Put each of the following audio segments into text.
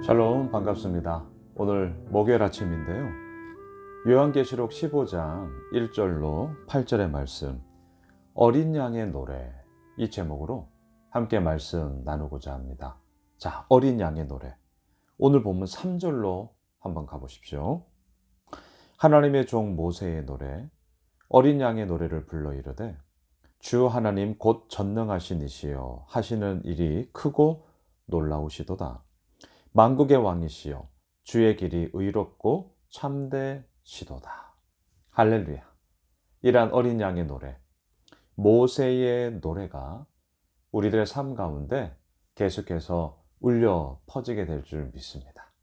샬롬, 반갑습니다. 오늘 목요일 아침인데요. 요한계시록 15장 1절로 8절의 말씀, 어린 양의 노래, 이 제목으로 함께 말씀 나누고자 합니다. 자, 어린 양의 노래. 오늘 본문 3절로 한번 가보십시오. 하나님의 종 모세의 노래, 어린 양의 노래를 불러 이르되 주 하나님 곧 전능하신 이시여 하시는 일이 크고 놀라우시도다. 만국의 왕이시여 주의 길이 의롭고 참되시도다. 할렐루야. 이러한 어린 양의 노래, 모세의 노래가 우리들의 삶 가운데 계속해서 울려 퍼지게 될 줄 믿습니다.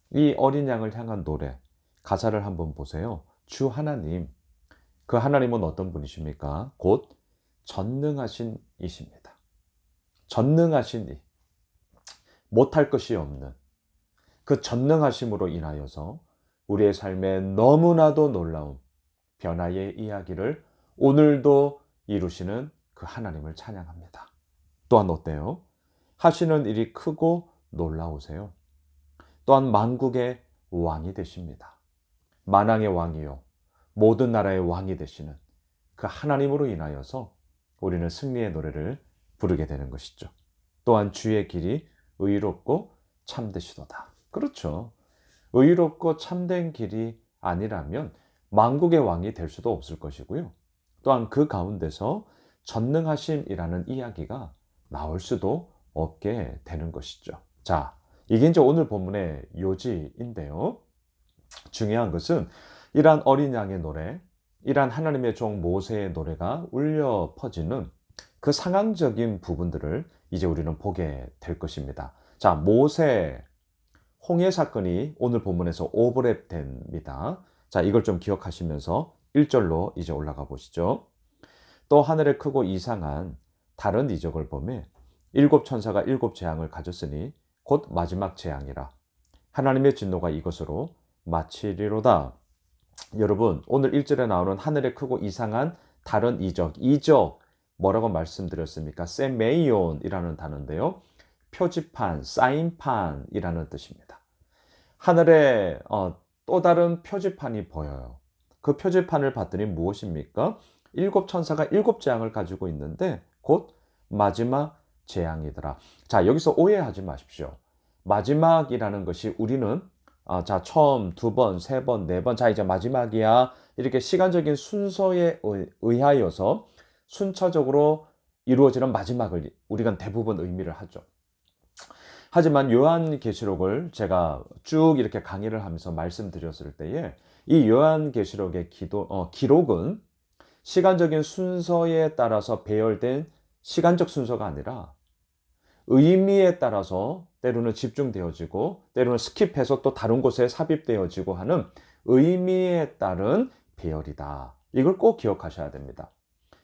이 어린 양을 향한 노래, 가사를 한번 보세요. 주 하나님, 그 하나님은 어떤 분이십니까? 곧 전능하신 이십니다. 전능하신 이, 못할 것이 없는 그 전능하심으로 인하여서 우리의 삶에 너무나도 놀라운 변화의 이야기를 오늘도 이루시는 그 하나님을 찬양합니다. 또한 어때요? 하시는 일이 크고 놀라우세요. 또한 만국의 왕이 되십니다. 만왕의 왕이요 모든 나라의 왕이 되시는 그 하나님으로 인하여서 우리는 승리의 노래를 부르게 되는 것이죠. 또한 주의 길이 의롭고 참되시도다. 그렇죠. 의롭고 참된 길이 아니라면 만국의 왕이 될 수도 없을 것이고요. 또한 그 가운데서 전능하심이라는 이야기가 나올 수도 없게 되는 것이죠. 자, 이게 이제 오늘 본문의 요지인데요. 중요한 것은 이러한 어린 양의 노래, 이러한 하나님의 종 모세의 노래가 울려 퍼지는 그 상황적인 부분들을 이제 우리는 보게 될 것입니다. 자, 모세 홍해 사건이 오늘 본문에서 오버랩 됩니다. 자, 이걸 좀 기억하시면서 1절로 이제 올라가 보시죠. 또 하늘에 크고 이상한 다른 이적을 보매 일곱 천사가 일곱 재앙을 가졌으니 곧 마지막 재앙이라. 하나님의 진노가 이것으로 마치리로다. 여러분, 오늘 1절에 나오는 하늘에 크고 이상한 다른 이적 뭐라고 말씀드렸습니까? 세메이온이라는 단어인데요. 표지판, 사인판이라는 뜻입니다. 하늘에 또 다른 표지판이 보여요. 그 표지판을 봤더니 무엇입니까? 일곱 천사가 일곱 재앙을 가지고 있는데 곧 마지막 재앙이더라. 자, 여기서 오해하지 마십시오. 마지막이라는 것이 우리는 자, 처음, 두 번, 세 번, 네 번, 자, 이제 마지막이야. 이렇게 시간적인 순서에 의하여서 순차적으로 이루어지는 마지막을 우리가 대부분 의미를 하죠. 하지만 요한계시록을 제가 쭉 이렇게 강의를 하면서 말씀드렸을 때에 이 요한계시록의 기록은 시간적인 순서에 따라서 배열된 시간적 순서가 아니라 의미에 따라서 때로는 집중되어지고 때로는 스킵해서 또 다른 곳에 삽입되어지고 하는 의미에 따른 배열이다. 이걸 꼭 기억하셔야 됩니다.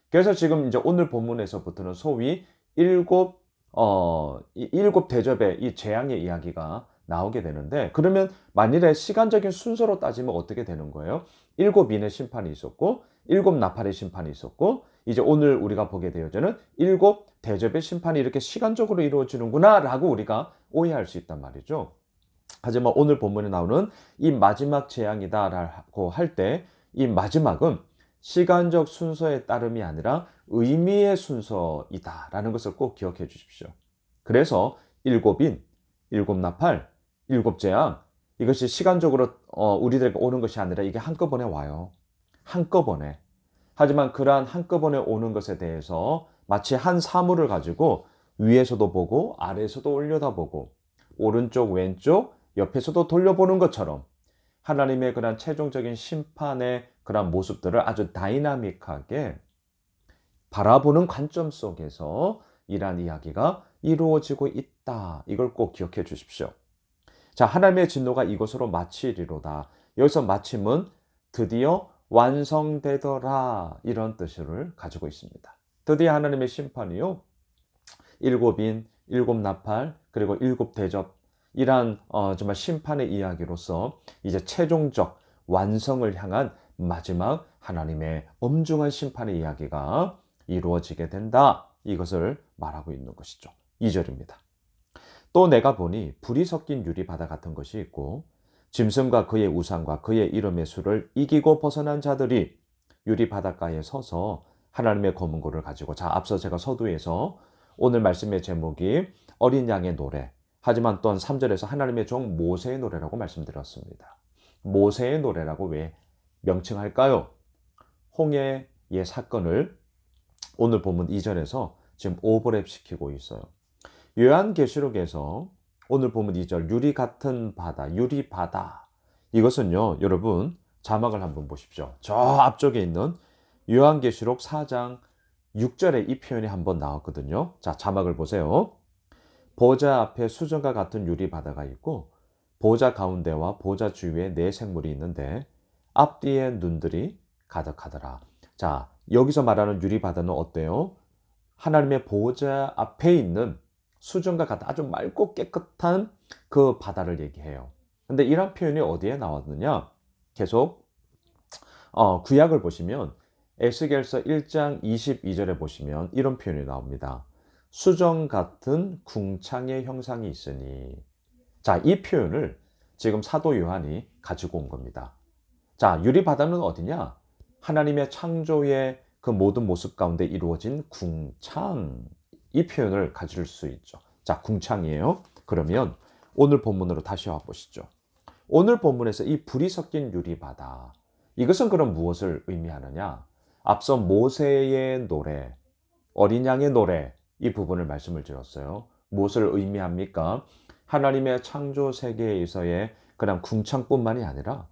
그래서 지금 이제 오늘 본문에서부터는 소위 일곱 대접의 이 재앙의 이야기가 나오게 되는데, 그러면 만일에 시간적인 순서로 따지면 어떻게 되는 거예요? 일곱 인의 심판이 있었고 일곱 나팔의 심판이 있었고 이제 오늘 우리가 보게 되어지는 일곱 대접의 심판이 이렇게 시간적으로 이루어지는구나 라고 우리가 오해할 수 있단 말이죠. 하지만 오늘 본문에 나오는 이 마지막 재앙이다 라고 할 때 이 마지막은 시간적 순서의 따름이 아니라 의미의 순서이다 라는 것을 꼭 기억해 주십시오. 그래서 일곱인, 일곱 나팔, 일곱 재앙, 이것이 시간적으로 우리들에게 오는 것이 아니라 이게 한꺼번에 와요. 한꺼번에. 하지만 그러한 한꺼번에 오는 것에 대해서 마치 한 사물을 가지고 위에서도 보고 아래에서도 올려다보고 오른쪽 왼쪽 옆에서도 돌려보는 것처럼 하나님의 그런 최종적인 심판의 그런 모습들을 아주 다이나믹하게 바라보는 관점 속에서 이러한 이야기가 이루어지고 있다. 이걸 꼭 기억해 주십시오. 자, 하나님의 진노가 이것으로 마치리로다. 여기서 마침은 드디어 완성되더라 이런 뜻을 가지고 있습니다. 드디어 하나님의 심판이요 일곱인, 일곱 나팔, 그리고 일곱 대접 이러한 정말 심판의 이야기로서 이제 최종적 완성을 향한 마지막 하나님의 엄중한 심판의 이야기가 이루어지게 된다. 이것을 말하고 있는 것이죠. 2절입니다. 또 내가 보니 불이 섞인 유리바다 같은 것이 있고 짐승과 그의 우상과 그의 이름의 수를 이기고 벗어난 자들이 유리바닷가에 서서 하나님의 검은고를 가지고, 자, 앞서 제가 서두에서 오늘 말씀의 제목이 어린 양의 노래, 하지만 또한 3절에서 하나님의 종 모세의 노래라고 말씀드렸습니다. 모세의 노래라고 왜 명칭할까요? 홍해의 사건을 오늘 본문 2절에서 지금 오버랩 시키고 있어요. 요한계시록에서 오늘 본문 2절 유리 같은 바다, 유리바다, 이것은요, 여러분 자막을 한번 보십시오. 저 앞쪽에 있는 요한계시록 4장 6절에 이 표현이 한번 나왔거든요. 자, 자막을 보세요. 보좌 앞에 수정과 같은 유리바다가 있고 보좌 가운데와 보좌 주위에 네 생물이 있는데 앞뒤에 눈들이 가득하더라. 자, 여기서 말하는 유리바다는 어때요? 하나님의 보좌 앞에 있는 수정과 같은 아주 맑고 깨끗한 그 바다를 얘기해요. 근데 이런 표현이 어디에 나왔느냐? 계속 구약을 보시면 에스겔서 1장 22절에 보시면 이런 표현이 나옵니다. 수정 같은 궁창의 형상이 있으니. 자, 이 표현을 지금 사도 요한이 가지고 온 겁니다. 자, 유리바다는 어디냐? 하나님의 창조의 그 모든 모습 가운데 이루어진 궁창, 이 표현을 가질 수 있죠. 자, 궁창이에요. 그러면 오늘 본문으로 다시 와보시죠. 오늘 본문에서 이 불이 섞인 유리바다, 이것은 그럼 무엇을 의미하느냐? 앞서 모세의 노래, 어린 양의 노래, 이 부분을 말씀을 드렸어요. 무엇을 의미합니까? 하나님의 창조 세계에서의 그냥 궁창뿐만이 아니라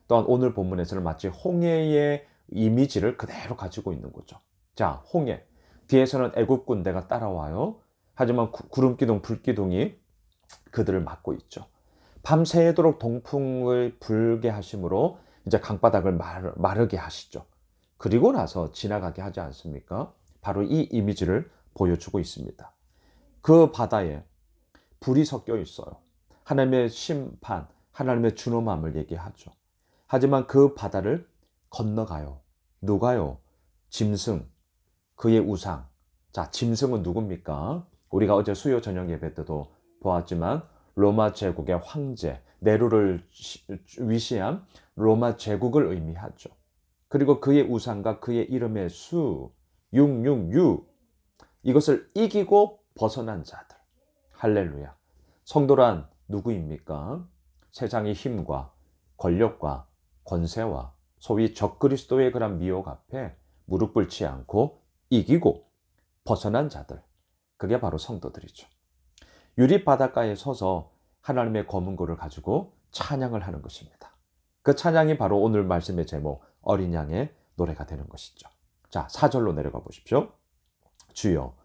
또한 오늘 본문에서는 마치 홍해의 이미지를 그대로 가지고 있는 거죠. 자, 홍해. 뒤에서는 애굽 군대가 따라와요. 하지만 구름기둥, 불기둥이 그들을 막고 있죠. 밤새도록 동풍을 불게 하심으로 이제 강바닥을 마르게 하시죠. 그리고 나서 지나가게 하지 않습니까? 바로 이 이미지를 보여주고 있습니다. 그 바다에 불이 섞여 있어요. 하나님의 심판, 하나님의 준엄함을 얘기하죠. 하지만 그 바다를 건너가요. 누가요? 짐승, 그의 우상. 자, 짐승은 누굽니까? 우리가 어제 수요 저녁 예배 때도 보았지만 로마 제국의 황제, 네로를 위시한 로마 제국을 의미하죠. 그리고 그의 우상과 그의 이름의 수, 666, 이것을 이기고 벗어난 자들. 할렐루야. 성도란 누구입니까? 세상의 힘과 권력과 권세와 소위 적그리스도의 그런 미혹 앞에 무릎 꿇지 않고 이기고 벗어난 자들, 그게 바로 성도들이죠. 유리바닷가에 서서 하나님의 검은고를 가지고 찬양을 하는 것입니다. 그 찬양이 바로 오늘 말씀의 제목 어린 양의 노래가 되는 것이죠. 자, 4절로 내려가 보십시오. 주여,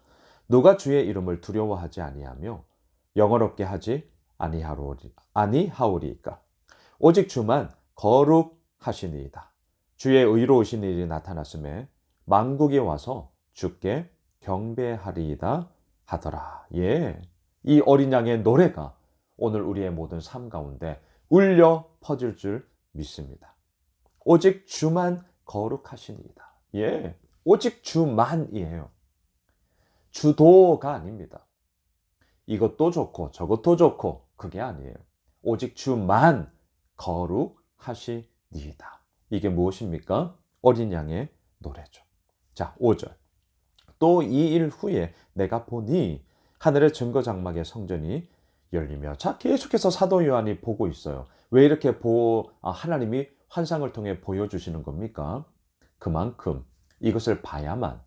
누가 주의 이름을 두려워하지 아니하며 영어롭게 하지 아니하오리이까? 오직 주만 거룩하시니이다. 주의 의로우신 일이 나타났음에 만국이 와서 주께 경배하리이다 하더라. 예, 이 어린 양의 노래가 오늘 우리의 모든 삶 가운데 울려 퍼질 줄 믿습니다. 오직 주만 거룩하시니이다. 예, 오직 주만이에요. 주도가 아닙니다. 이것도 좋고 저것도 좋고 그게 아니에요. 오직 주만 거룩하시니이다. 이게 무엇입니까? 어린 양의 노래죠. 자, 5절. 또 이 일 후에 내가 보니 하늘의 증거 장막의 성전이 열리며. 자, 계속해서 사도 요한이 보고 있어요. 왜 이렇게 하나님이 환상을 통해 보여주시는 겁니까? 그만큼 이것을 봐야만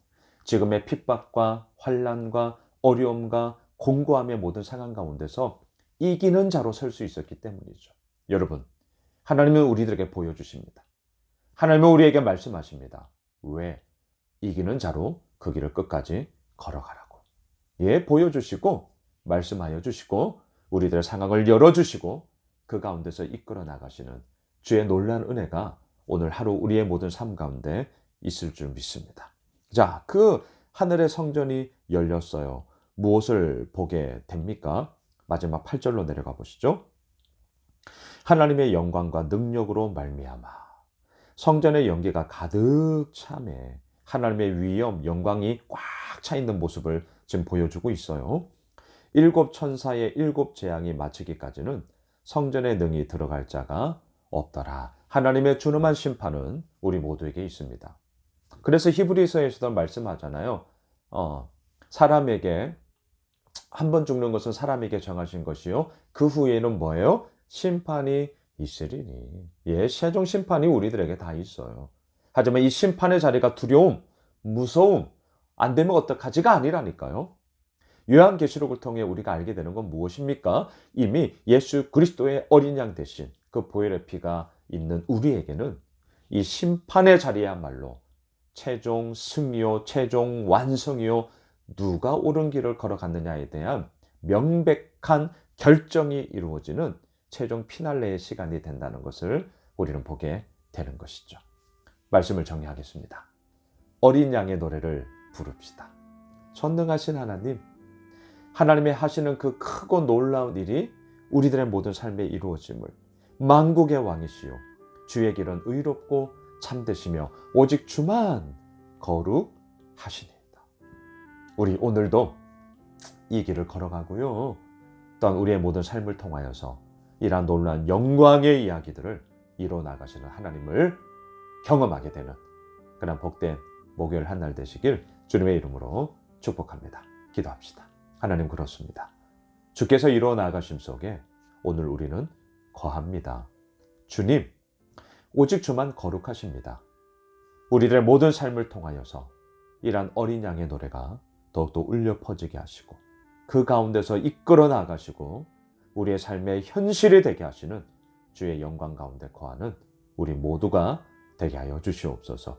지금의 핍박과 환난과 어려움과 공고함의 모든 상황 가운데서 이기는 자로 설 수 있었기 때문이죠. 여러분, 하나님은 우리들에게 보여주십니다. 하나님은 우리에게 말씀하십니다. 왜? 이기는 자로 그 길을 끝까지 걸어가라고. 예, 보여주시고 말씀하여 주시고 우리들의 상황을 열어주시고 그 가운데서 이끌어 나가시는 주의 놀라운 은혜가 오늘 하루 우리의 모든 삶 가운데 있을 줄 믿습니다. 자, 그 하늘의 성전이 열렸어요. 무엇을 보게 됩니까? 마지막 8절로 내려가 보시죠. 하나님의 영광과 능력으로 말미암아 성전의 연기가 가득 차매 하나님의 위엄, 영광이 꽉 차 있는 모습을 지금 보여주고 있어요. 일곱 천사의 일곱 재앙이 마치기까지는 성전에 능히 들어갈 자가 없더라. 하나님의 준엄한 심판은 우리 모두에게 있습니다. 그래서 히브리서에서도 말씀하잖아요. 사람에게 한 번 죽는 것은 사람에게 정하신 것이요, 그 후에는 뭐예요? 심판이 있으리니. 예, 최종 심판이 우리들에게 다 있어요. 하지만 이 심판의 자리가 두려움, 무서움, 안 되면 어떡하지가 아니라니까요. 요한계시록을 통해 우리가 알게 되는 건 무엇입니까? 이미 예수 그리스도의 어린 양 대신 그 보혈의 피가 있는 우리에게는 이 심판의 자리야말로 최종 승리요, 최종 완성이요, 누가 옳은 길을 걸어갔느냐에 대한 명백한 결정이 이루어지는 최종 피날레의 시간이 된다는 것을 우리는 보게 되는 것이죠. 말씀을 정리하겠습니다. 어린 양의 노래를 부릅시다. 전능하신 하나님, 하나님의 하시는 그 크고 놀라운 일이 우리들의 모든 삶에 이루어짐을, 만국의 왕이시요 주의 길은 의롭고 참되시며 오직 주만 거룩하시니이다. 우리 오늘도 이 길을 걸어가고요, 또한 우리의 모든 삶을 통하여서 이러한 놀라운 영광의 이야기들을 이뤄나가시는 하나님을 경험하게 되는 그런 복된 목요일 한날 되시길 주님의 이름으로 축복합니다. 기도합시다. 하나님, 그렇습니다. 주께서 이루어 나가심 속에 오늘 우리는 거합니다. 주님, 오직 주만 거룩하십니다. 우리들의 모든 삶을 통하여서 이러한 어린 양의 노래가 더욱더 울려 퍼지게 하시고 그 가운데서 이끌어 나가시고 우리의 삶의 현실이 되게 하시는 주의 영광 가운데 거하는 우리 모두가 되게 하여 주시옵소서.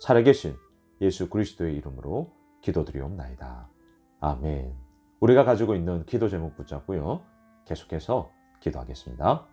살아계신 예수 그리스도의 이름으로 기도드리옵나이다. 아멘. 우리가 가지고 있는 기도 제목 붙잡고요, 계속해서 기도하겠습니다.